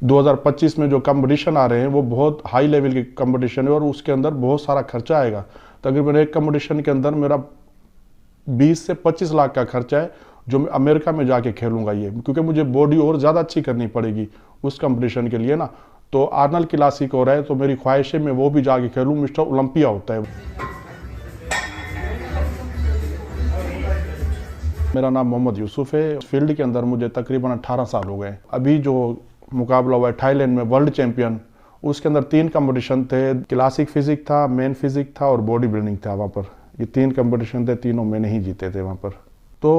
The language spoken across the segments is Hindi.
2025 में जो कंपटीशन आ रहे हैं वो बहुत हाई लेवल के कंपटीशन है और उसके अंदर बहुत सारा खर्चा आएगा। तकरीबन एक कंपटीशन के अंदर मेरा 20 से 25 लाख का खर्चा है जो मैं अमेरिका में जाके खेलूंगा ये, क्योंकि मुझे बॉडी और ज़्यादा अच्छी करनी पड़ेगी उस कंपटीशन के लिए ना। तो आर्नल्ड क्लासिक हो रहा है तो मेरी ख्वाहिश है मैं वो भी जाके खेलूँ, मिस्टर ओलंपिया होता है। मेरा नाम मोहम्मद यूसुफ है। फील्ड के अंदर मुझे तकरीबन 18 साल हो गए। अभी जो मुकाबला हुआ है थाईलैंड में वर्ल्ड चैंपियन, उसके अंदर 3 कंपटीशन थे। क्लासिक फिजिक था, मेन फिजिक था और बॉडी बिल्डिंग था। वहाँ पर ये 3 कंपटीशन थे, तीनों मैंने ही जीते थे वहाँ पर। तो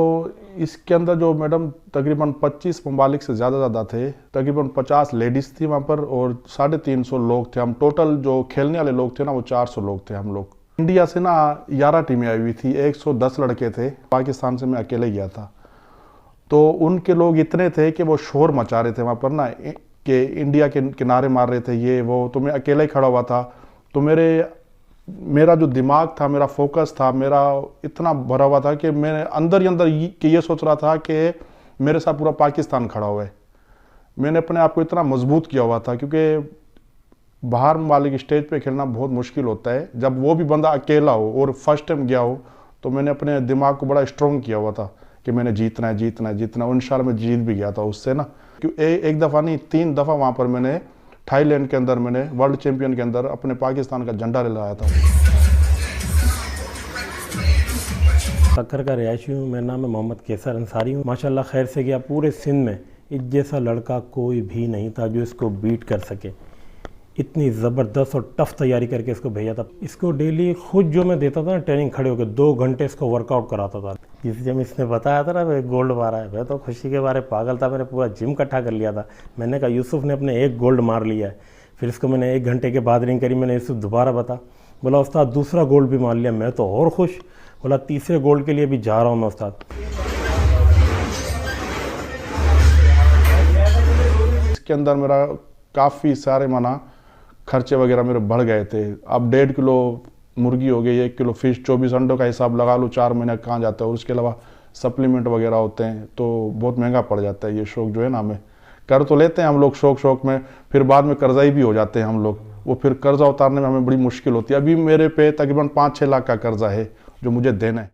इसके अंदर जो मैडम तकरीबन 25 ममालिक से ज़्यादा थे, तकरीबन 50 लेडीज़ थी वहाँ पर और 350 लोग थे हम। टोटल जो खेलने वाले लोग थे ना वो 400 लोग थे हम लोग। इंडिया से ना 11 टीमें आई हुई थी, 110 लड़के थे। पाकिस्तान से मैं अकेले गया था। तो उनके लोग इतने थे कि वो शोर मचा रहे थे वहाँ पर ना, कि इंडिया के किनारे मार रहे थे ये वो। तो मैं अकेला ही खड़ा हुआ था। तो मेरा जो दिमाग था, मेरा फोकस था, मेरा इतना भरा हुआ था कि मैं अंदर ही अंदर ये सोच रहा था कि मेरे साथ पूरा पाकिस्तान खड़ा हुआ है। मैंने अपने आप को इतना मजबूत किया हुआ था, क्योंकि बाहर वाले स्टेज पे खेलना बहुत मुश्किल होता है जब वो भी बंदा अकेला हो और फर्स्ट टाइम गया हो। तो मैंने अपने दिमाग को बड़ा स्ट्रॉन्ग किया हुआ था कि मैंने जीतना है जीतना है जीतना है। और इंशाल्लाह मैं जीत भी गया था उससे ना, क्योंकि एक दफ़ा नहीं 3 दफ़ा वहाँ पर मैंने थाईलैंड के अंदर मैंने वर्ल्ड चैंपियन के अंदर अपने पाकिस्तान का झंडा ले लाया था। सक्कर का रिहायशी हूँ। मेरा नाम है मोहम्मद कैसर अंसारी हूँ। माशाल्लाह खैर से गया। पूरे सिंध में इस जैसा लड़का कोई भी नहीं था जो इसको बीट कर सके। इतनी ज़बरदस्त और टफ़ तैयारी करके इसको भेजा था। इसको डेली खुद जो मैं देता था ना ट्रेनिंग, खड़े होकर 2 घंटे इसको वर्कआउट कराता था। जब इसने बताया था ना मैं गोल्ड मारा है, मैं तो खुशी के बारे पागल था। मैंने पूरा जिम इकट्ठा कर लिया था। मैंने कहा यूसुफ ने अपने 1 गोल्ड मार लिया है। फिर इसको मैंने 1 घंटे के बाद रिंग करी। मैंने यूसुफ दोबारा बता, बोला उस्ताद दूसरा गोल्ड भी मार लिया। मैं तो और खुश, बोला तीसरे गोल्ड के लिए भी जा रहा हूँ मैं उस्ताद। इसके अंदर मेरा काफ़ी सारे माना खर्चे वगैरह मेरे बढ़ गए थे। अब 1.5 किलो मुर्गी हो गई, 1 किलो फिश, 24 अंडों का हिसाब लगा लो 4 महीने कहाँ जाता है। और उसके अलावा सप्लीमेंट वगैरह होते हैं तो बहुत महंगा पड़ जाता है। ये शौक जो है ना, हमें कर तो लेते हैं हम लोग शौक में, फिर बाद में कर्जाई भी हो जाते हैं हम लोग। वो फिर कर्जा उतारने में हमें बड़ी मुश्किल होती है। अभी मेरे पे तकरीबन 5-6 लाख का कर्जा है जो मुझे देना है।